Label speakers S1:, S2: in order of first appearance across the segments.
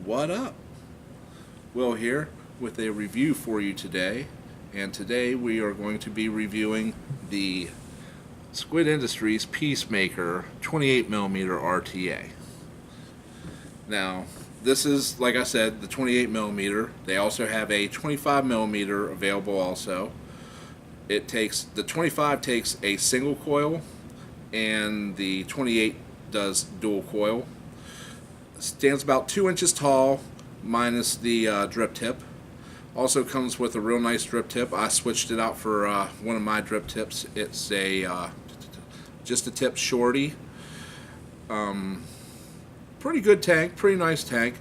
S1: What up? Will here with a review for you today, and today we are going to be reviewing the Squid Industries Peacemaker 28mm RTA. Now, this is, like I said, the 28mm. They also have a 25mm available also. The 25 takes a single coil, and the 28 does dual coil. Stands about 2 inches tall, minus the drip tip. Also comes with a real nice drip tip. I switched it out for one of my drip tips. It's a just a tip shorty. Pretty good tank, pretty nice tank.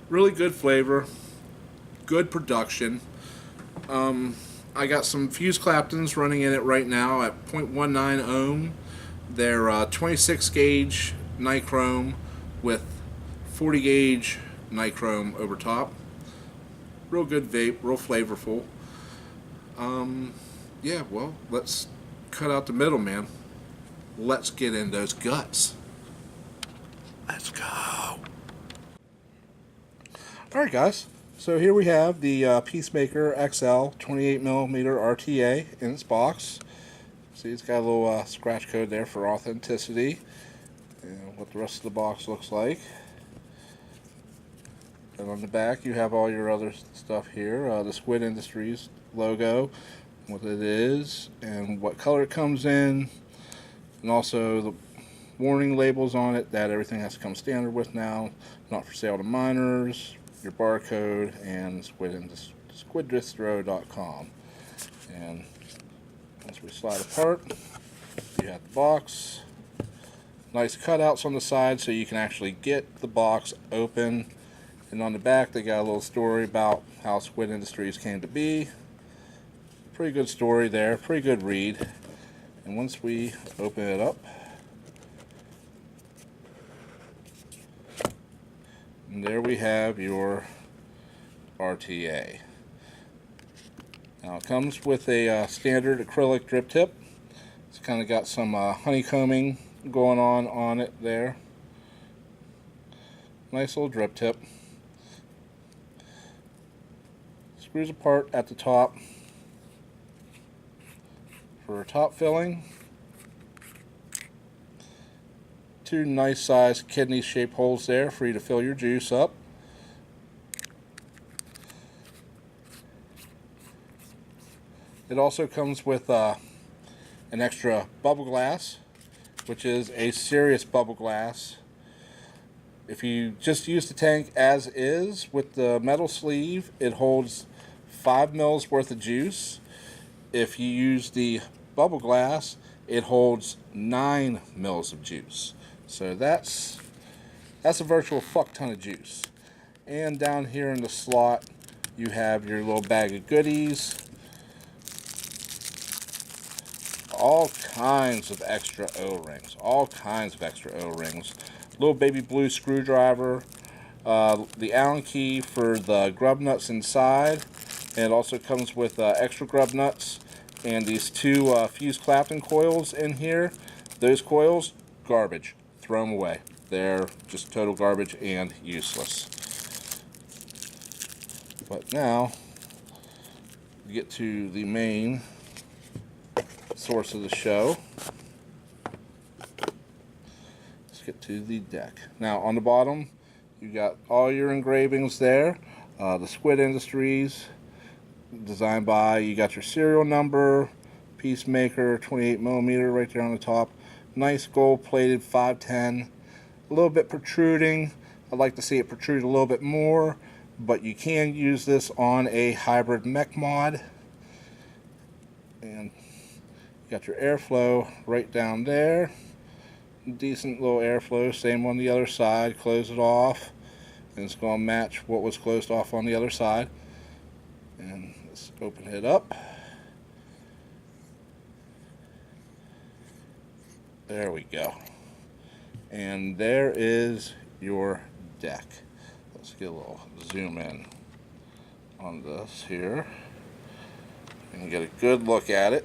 S1: Really good flavor, good production. I got some fuse Claptons running in it right now at 0.19 ohm. They're 26 gauge nichrome with 40 gauge nichrome over top. Real good vape, real flavorful. Yeah, well, let's cut out the middle, man. Let's get in those guts. Let's go. Alright guys, so here we have the Peacemaker XL 28mm RTA in its box. See, it's got a little scratch code there for authenticity, and what the rest of the box looks like. And on the back you have all your other stuff here, the Squid Industries logo, what it is, and what color it comes in, and also the warning labels on it that everything has to come standard with now, not for sale to minors, your barcode, and squiddistro.com. And once we slide apart, you have the box. Nice cutouts on the side so you can actually get the box open. And on the back they got a little story about how Squid Industries came to be. Pretty good story there, pretty good read. And once we open it up, and there we have your RTA. Now it comes with a standard acrylic drip tip. It's kind of got some honeycombing going on it there. Nice little drip tip. Screws apart at the top for top filling. Two nice sized kidney shaped holes there for you to fill your juice up. It also comes with an extra bubble glass, which is a serious bubble glass. If you just use the tank as is with the metal sleeve, it holds 5 mils worth of juice. If you use the bubble glass, it holds 9 mils of juice. So that's a virtual fuck ton of juice. And down here in the slot, you have your little bag of goodies. All kinds of extra O-rings. All kinds of extra O-rings. Little baby blue screwdriver. The Allen key for the grub nuts inside. And it also comes with extra grub nuts. And these two fuse Clapton coils in here. Those coils, garbage. Throw them away. They're just total garbage and useless. But now, we get to the main source of the show. Let's get to the deck. Now on the bottom you got all your engravings there. The Squid Industries, designed by, you got your serial number, Peacemaker 28mm right there on the top. Nice gold plated 510, a little bit protruding. I'd like to see it protrude a little bit more, but you can use this on a hybrid mech mod. And you got your airflow right down there. Decent little airflow. Same on the other side. Close it off. And it's going to match what was closed off on the other side. And let's open it up. There we go. And there is your deck. Let's get a little zoom in on this here. And get a good look at it.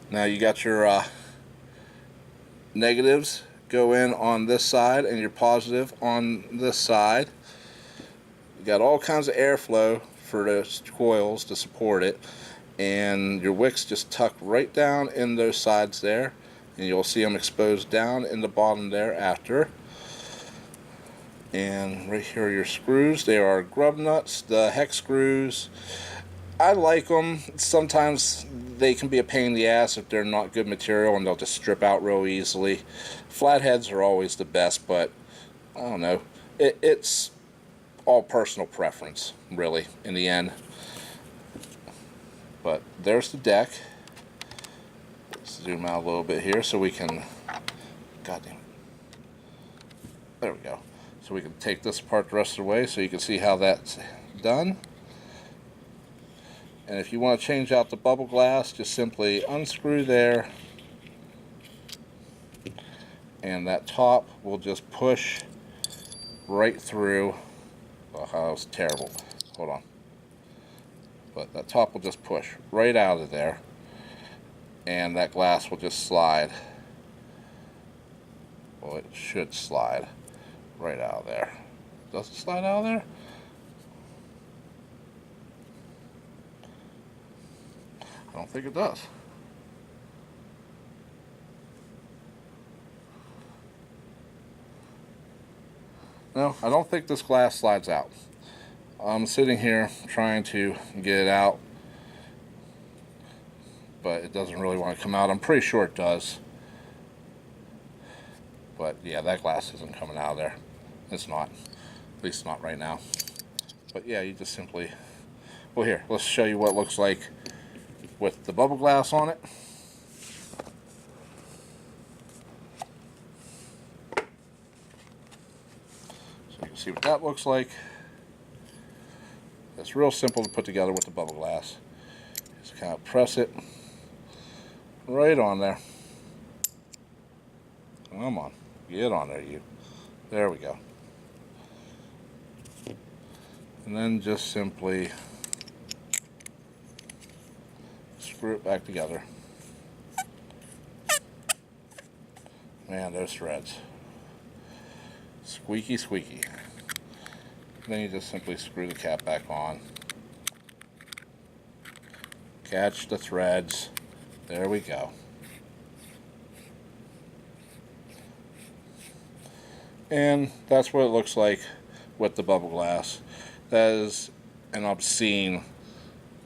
S1: Now you got your negatives go in on this side and your positive on this side. You got all kinds of airflow for those coils to support it, and your wicks just tuck right down in those sides there, and you'll see them exposed down in the bottom there after. And right here are your screws. They are grub nuts, the hex screws. I like them. Sometimes they can be a pain in the ass if they're not good material and they'll just strip out real easily. Flatheads are always the best, but I don't know. It's all personal preference, really, in the end. But there's the deck. Let's zoom out a little bit here so we can... God damn it. There we go. So we can take this apart the rest of the way so you can see how that's done. And if you want to change out the bubble glass, just simply unscrew there, and that top will just push right through. Oh, that was terrible. Hold on. But that top will just push right out of there, and that glass will just slide. Well, it should slide right out of there. Does it slide out of there? I don't think it does. No, I don't think this glass slides out. I'm sitting here trying to get it out, but it doesn't really want to come out. I'm pretty sure it does. But yeah, that glass isn't coming out of there. It's not. At least not right now. But yeah, you just simply... Well, here, let's show you what it looks like with the bubble glass on it. So you can see what that looks like. It's real simple to put together with the bubble glass. Just kind of press it right on there. Come on, get on there, you. There we go. And then just simply screw it back together. Man, those threads. Squeaky, squeaky. Then you just simply screw the cap back on. Catch the threads. There we go. And that's what it looks like with the bubble glass. That is an obscene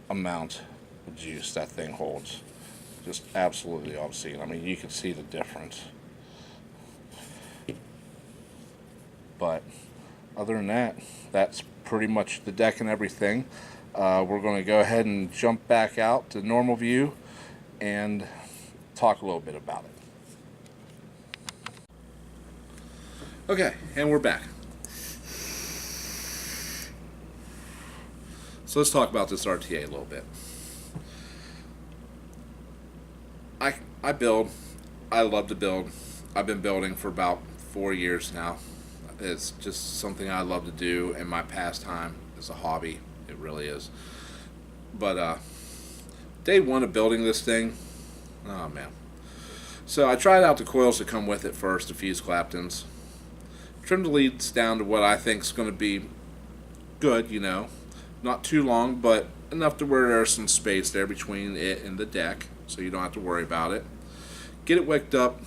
S1: amount of juice that thing holds. Just absolutely obscene. I mean, you can see the difference. But other than that, that's pretty much the deck and everything. We're going to go ahead and jump back out to normal view and talk a little bit about it. Okay, and we're back. So let's talk about this RTA a little bit. I build. I love to build. I've been building for about 4 years now. It's just something I love to do in my pastime. It's a hobby. It really is. But day one of building this thing, oh man. So I tried out the coils that come with it first, the fuse claptons. Trimmed the leads down to what I think is going to be good, you know. Not too long, but enough to where there's some space there between it and the deck, so you don't have to worry about it. Get it wicked up,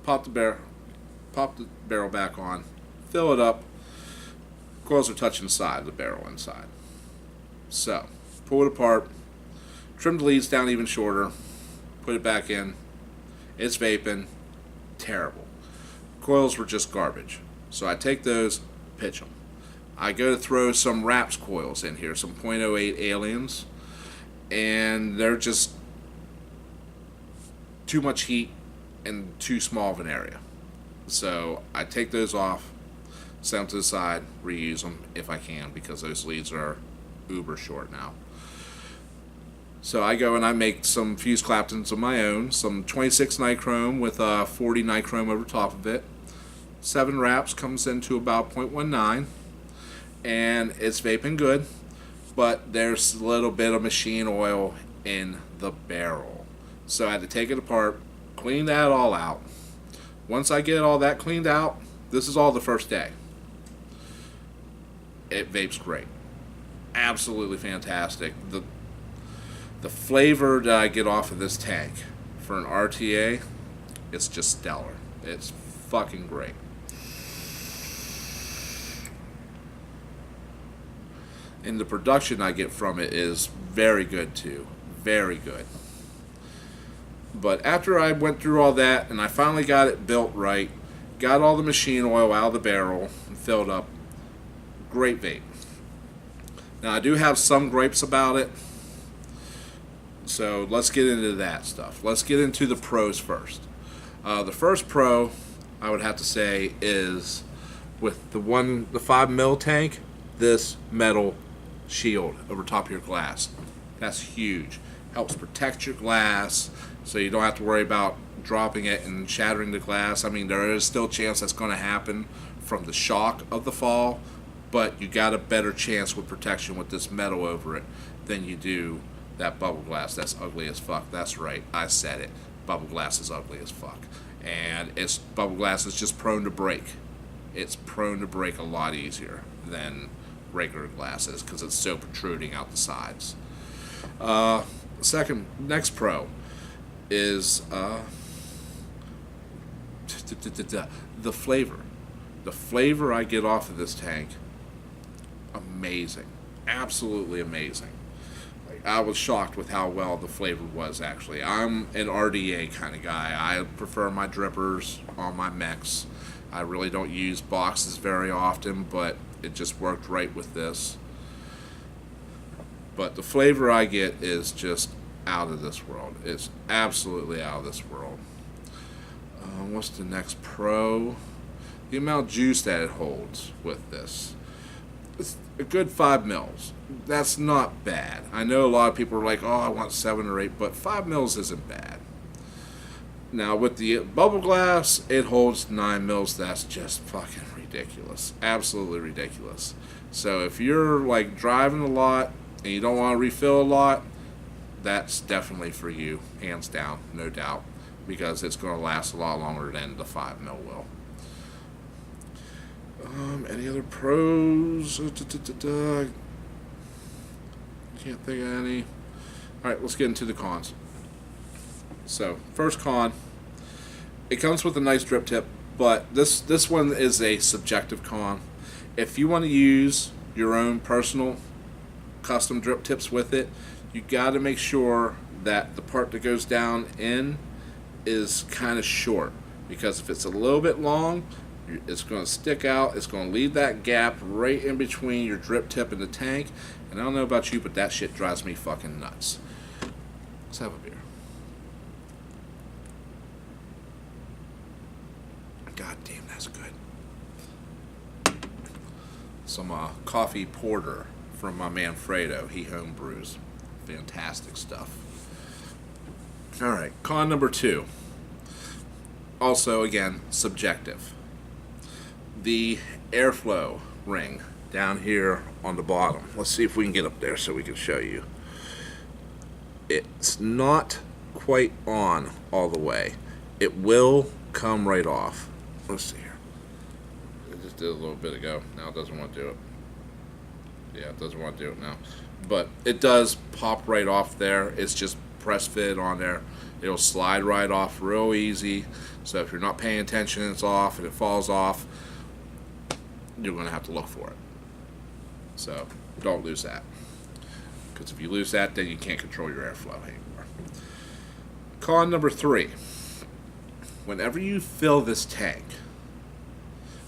S1: pop the barrel back on, fill it up. Coils are touching the side of the barrel inside. So, pull it apart, trim the leads down even shorter, put it back in. It's vaping, terrible. Coils were just garbage. So I take those, pitch them. I go to throw some wraps coils in here, some .08 aliens, and they're just too much heat and too small of an area. So I take those off, set them to the side, reuse them if I can, because those leads are uber short now. So I go and I make some fuse claptons of my own, some 26 nichrome with 40 nichrome over top of it. 7 wraps comes into about 0.19, and it's vaping good, but there's a little bit of machine oil in the barrel. So I had to take it apart, clean that all out, Once I get all that cleaned out, this is all the first day. It vapes great. Absolutely fantastic. The flavor that I get off of this tank for an RTA, it's just stellar. It's fucking great. And the production I get from it is very good too. Very good. But after I went through all that and I finally got it built right, got all the machine oil out of the barrel and filled up, great vape. Now I do have some gripes about it, so let's get into that stuff. Let's get into the pros first. The first pro I would have to say is with the 5 mil tank, this metal shield over top of your glass. That's huge. Helps protect your glass so you don't have to worry about dropping it and shattering the glass. I mean, there is still a chance that's going to happen from the shock of the fall, but you got a better chance with protection with this metal over it than you do that bubble glass. That's ugly as fuck. That's right, I said it. Bubble glass is ugly as fuck. And bubble glass is just prone to break. It's prone to break a lot easier than regular glasses because it's so protruding out the sides. Next pro is the flavor. The flavor I get off of this tank, amazing. Absolutely amazing. I was shocked with how well the flavor was, actually. I'm an RTA kind of guy. I prefer my drippers on my mechs. I really don't use boxes very often, but it just worked right with this. But the flavor I get is just out of this world. It's absolutely out of this world. What's the next pro? The amount of juice that it holds with this. It's a good 5 mils. That's not bad. I know a lot of people are like, oh, I want 7 or 8, but 5 mils isn't bad. Now, with the bubble glass, it holds 9 mils. That's just fucking ridiculous. Absolutely ridiculous. So if you're like driving a lot and you don't want to refill a lot, that's definitely for you, hands down, no doubt, because it's going to last a lot longer than the 5 mil will. Any other pros? Can't think of any. Alright, let's get into the cons. So, first con, it comes with a nice drip tip, but this one is a subjective con. If you want to use your own personal custom drip tips with it, you got to make sure that the part that goes down in is kind of short, because if it's a little bit long, it's going to stick out. It's going to leave that gap right in between your drip tip and the tank. And I don't know about you, but that shit drives me fucking nuts. Let's have a beer. God damn, that's good. Some coffee porter from my man Fredo. He home brews. Fantastic stuff. Alright, con number 2. Also, again, subjective. The airflow ring down here on the bottom. Let's see if we can get up there so we can show you. It's not quite on all the way. It will come right off. Let's see here. I just did a little bit ago. Now it doesn't want to do it. Yeah, it doesn't want to do it now. But it does pop right off there. It's just press fit on there. It'll slide right off real easy. So if you're not paying attention and it's off and it falls off, you're going to have to look for it. So don't lose that. Because if you lose that, then you can't control your airflow anymore. Con number 3. Whenever you fill this tank,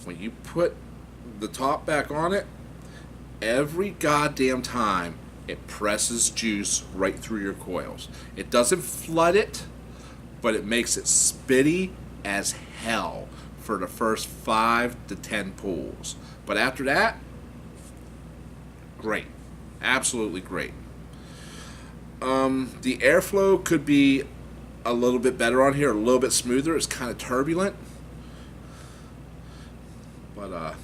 S1: when you put the top back on it, every goddamn time it presses juice right through your coils. It doesn't flood it, but it makes it spitty as hell for the first 5 to 10 pulls. But after that, great. Absolutely great. The airflow could be a little bit better on here, a little bit smoother. It's kind of turbulent. But,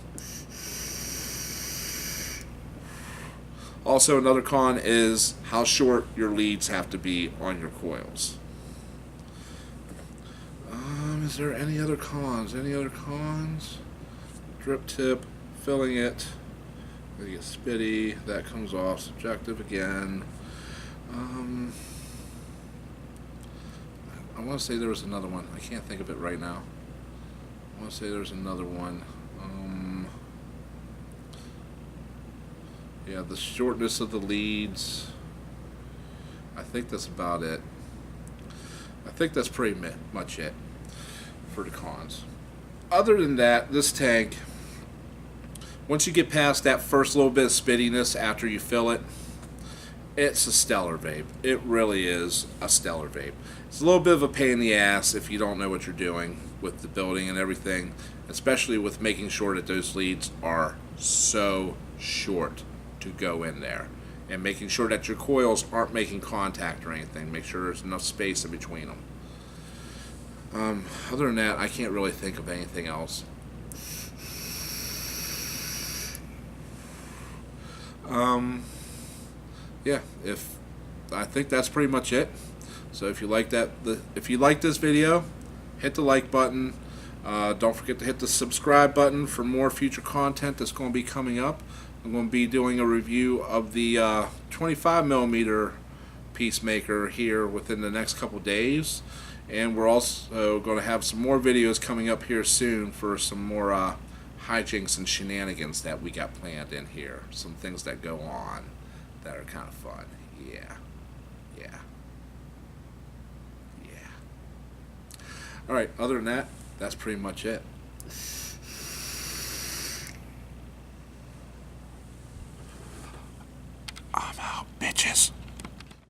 S1: also another con is how short your leads have to be on your coils. Is there any other cons? Any other cons? Drip tip, filling it. You get spitty, that comes off. Subjective again. I want to say there was another one. I can't think of it right now. I want to say there's another one. Yeah, the shortness of the leads. I think that's about it. I think that's pretty much it for the cons. Other than that, this tank, once you get past that first little bit of spittiness after you fill it, it's a stellar vape. It really is a stellar vape. It's a little bit of a pain in the ass if you don't know what you're doing with the building and everything, especially with making sure that those leads are so short to go in there, and making sure that your coils aren't making contact or anything. Make sure there's enough space in between them. Other than that, I can't really think of anything else. Yeah, I think that's pretty much it. So if you like this video, hit the like button. Don't forget to hit the subscribe button for more future content that's going to be coming up. I'm going to be doing a review of the 25mm Peacemaker here within the next couple days, and we're also going to have some more videos coming up here soon for some more hijinks and shenanigans that we got planned in here. Some things that go on that are kind of fun. Yeah. Alright, other than that, that's pretty much it.